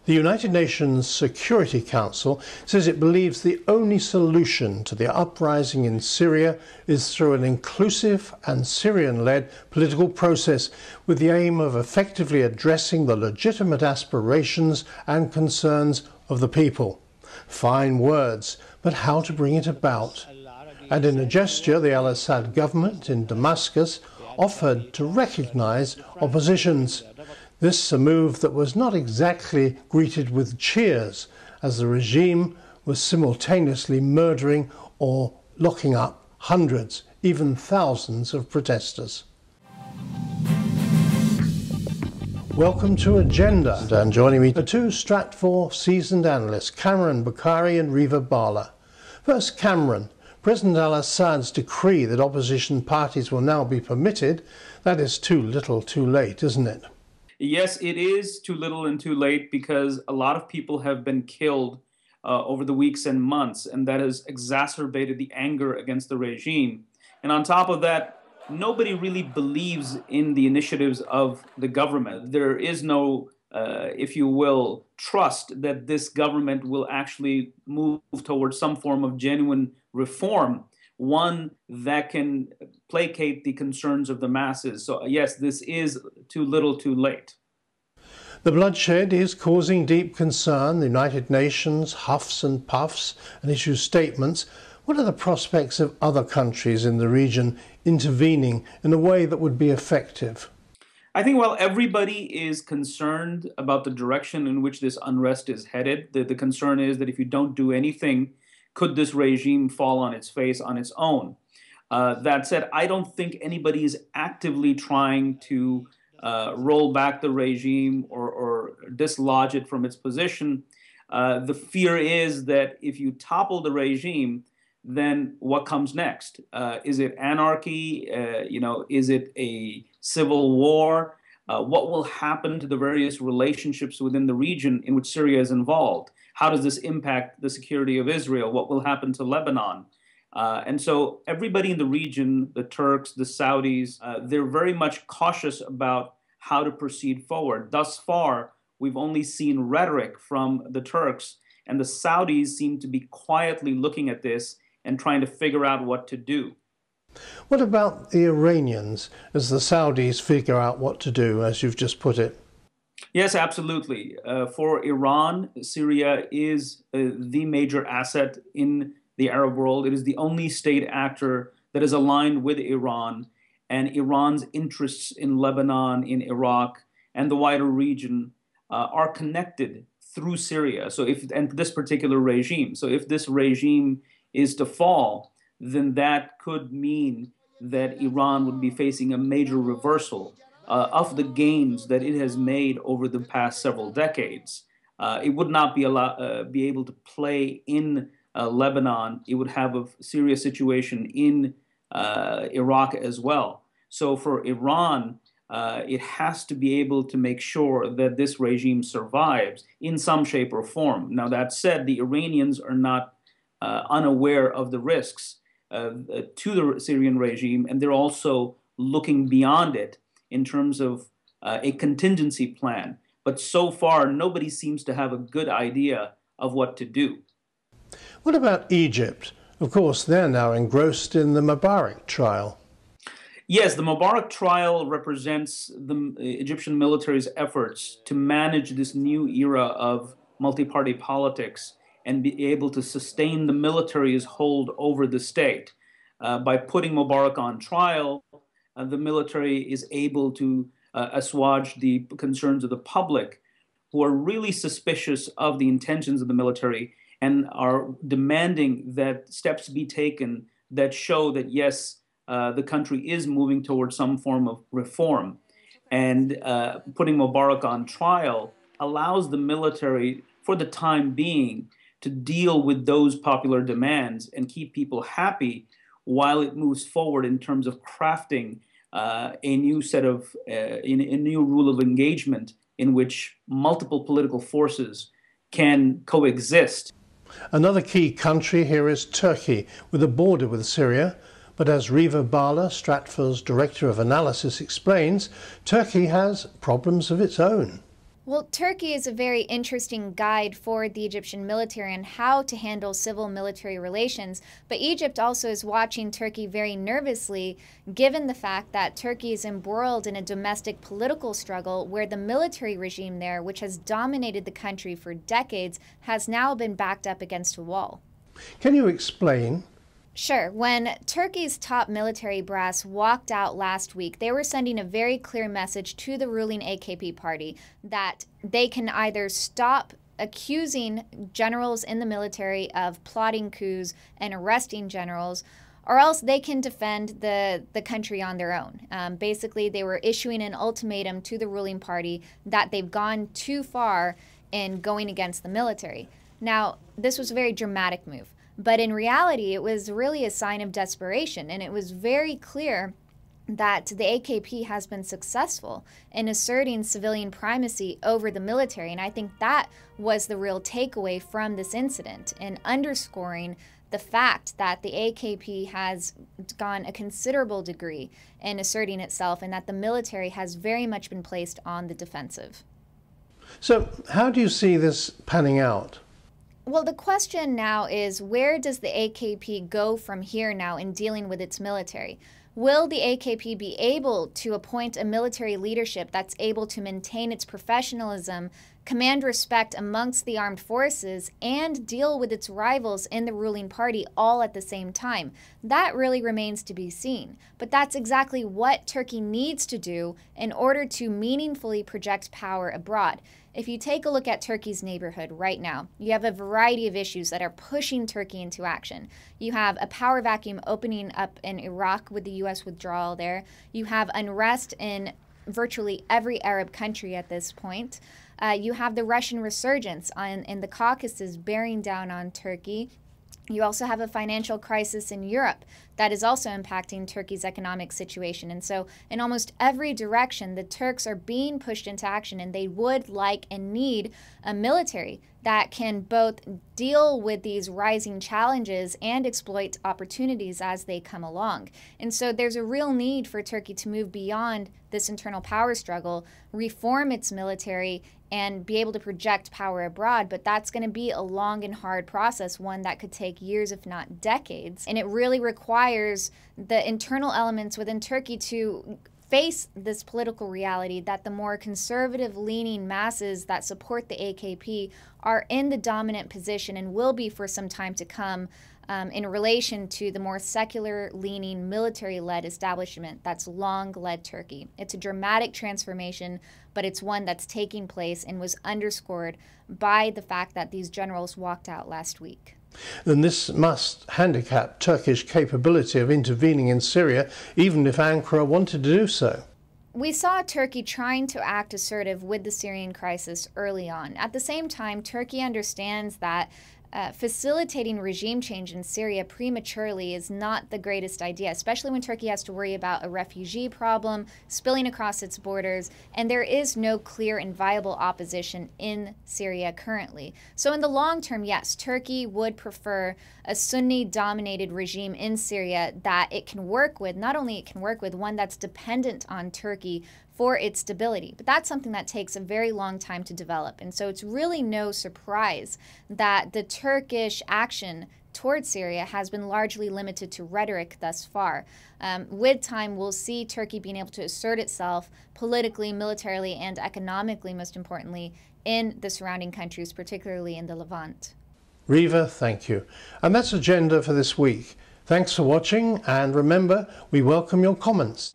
The United Nations Security Council says it believes the only solution to the uprising in Syria is through an inclusive and Syrian-led political process with the aim of effectively addressing the legitimate aspirations and concerns of the people. Fine words, but how to bring it about? And in a gesture, the al-Assad government in Damascus offered to recognize oppositions. This a move that was not exactly greeted with cheers, as the regime was simultaneously murdering or locking up hundreds, even thousands of protesters. Welcome to Agenda, and joining me are two Stratfor seasoned analysts, Kamran, Bokhari and Reva Bhalla. First, Kamran. President al-Assad's decree that opposition parties will now be permitted, that is too little too late, isn't it? Yes, it is too little and too late because a lot of people have been killed over the weeks and months, and that has exacerbated the anger against the regime. And on top of that, nobody really believes in the initiatives of the government. There is no, if you will, trust that this government will actually move towards some form of genuine reform, one that can placate the concerns of the masses. So yes, this is too little too late. The bloodshed is causing deep concern. The United Nations huffs and puffs and issues statements. What are the prospects of other countries in the region intervening in a way that would be effective? I think while everybody is concerned about the direction in which this unrest is headed, the concern is that if you don't do anything, could this regime fall on its face on its own? That said, I don't think anybody is actively trying to roll back the regime or dislodge it from its position. The fear is that if you topple the regime, then what comes next? Is it anarchy? Is it a civil war? What will happen to the various relationships within the region in which Syria is involved? How does this impact the security of Israel? What will happen to Lebanon? And so everybody in the region, the Turks, the Saudis, they're very much cautious about how to proceed forward. Thus far, we've only seen rhetoric from the Turks, and the Saudis seem to be quietly looking at this and trying to figure out what to do. What about the Iranians as the Saudis figure out what to do, as you've just put it? Yes, absolutely. For Iran, Syria is the major asset in the Arab world. It is the only state actor that is aligned with Iran, and Iran's interests in Lebanon, in Iraq, and the wider region are connected through Syria. And this particular regime. So if this regime is to fall, then that could mean that Iran would be facing a major reversal of the gains that it has made over the past several decades. It would not be able to play in Lebanon. It would have a serious situation in Iraq as well. So for Iran, it has to be able to make sure that this regime survives in some shape or form. Now, that said, the Iranians are not unaware of the risks to the Syrian regime, and they're also looking beyond it in terms of a contingency plan. But so far, nobody seems to have a good idea of what to do. What about Egypt? Of course, they're now engrossed in the Mubarak trial. Yes, the Mubarak trial represents the Egyptian military's efforts to manage this new era of multi-party politics and be able to sustain the military's hold over the state. By putting Mubarak on trial, the military is able to assuage the concerns of the public, who are really suspicious of the intentions of the military and are demanding that steps be taken that show that, yes, the country is moving towards some form of reform. And putting Mubarak on trial allows the military, for the time being, to deal with those popular demands and keep people happy while it moves forward in terms of crafting a new set of, a new rule of engagement in which multiple political forces can coexist. Another key country here is Turkey, with a border with Syria. But as Reva Bhalla, Stratfor's Director of Analysis, explains, Turkey has problems of its own. Well, Turkey is a very interesting guide for the Egyptian military on how to handle civil-military relations, but Egypt also is watching Turkey very nervously, given the fact that Turkey is embroiled in a domestic political struggle where the military regime there, which has dominated the country for decades, has now been backed up against a wall. Can you explain? Sure. When Turkey's top military brass walked out last week, they were sending a very clear message to the ruling AKP party that they can either stop accusing generals in the military of plotting coups and arresting generals, or else they can defend the country on their own. Basically, they were issuing an ultimatum to the ruling party that they've gone too far in going against the military. Now, this was a very dramatic move. But in reality, it was really a sign of desperation, and it was very clear that the AKP has been successful in asserting civilian primacy over the military. And I think that was the real takeaway from this incident, and underscoring the fact that the AKP has gone a considerable degree in asserting itself, and that the military has very much been placed on the defensive. So how do you see this panning out? Well, the question now is, where does the AKP go from here now in dealing with its military? Will the AKP be able to appoint a military leadership that's able to maintain its professionalism, command respect amongst the armed forces, and deal with its rivals in the ruling party all at the same time? That really remains to be seen. But that's exactly what Turkey needs to do in order to meaningfully project power abroad. If you take a look at Turkey's neighborhood right now, you have a variety of issues that are pushing Turkey into action. You have a power vacuum opening up in Iraq with the U.S. withdrawal there. You have unrest in virtually every Arab country at this point. You have the Russian resurgence in the Caucasus bearing down on Turkey. You also have a financial crisis in Europe that is also impacting Turkey's economic situation. And so in almost every direction, the Turks are being pushed into action, and they would like and need a military that can both deal with these rising challenges and exploit opportunities as they come along. And so there's a real need for Turkey to move beyond this internal power struggle, reform its military, and be able to project power abroad. But that's going to be a long and hard process, one that could take years, if not decades. And it really requires the internal elements within Turkey to face this political reality that the more conservative-leaning masses that support the AKP are in the dominant position and will be for some time to come in relation to the more secular-leaning, military-led establishment that's long led Turkey. It's a dramatic transformation, but it's one that's taking place and was underscored by the fact that these generals walked out last week. Then this must handicap Turkish capability of intervening in Syria, even if Ankara wanted to do so. We saw Turkey trying to act assertive with the Syrian crisis early on. At the same time, Turkey understands that facilitating regime change in Syria prematurely is not the greatest idea, especially when Turkey has to worry about a refugee problem spilling across its borders, and there is no clear and viable opposition in Syria currently. So in the long term, yes, Turkey would prefer a Sunni-dominated regime in Syria that it can work with. Not only it can work with, one that's dependent on Turkey for its stability. But that's something that takes a very long time to develop. And so it's really no surprise that the Turkish action towards Syria has been largely limited to rhetoric thus far. With time, we'll see Turkey being able to assert itself politically, militarily, and economically, most importantly, in the surrounding countries, particularly in the Levant. Reva, thank you. And that's Agenda for this week. Thanks for watching, and remember, we welcome your comments.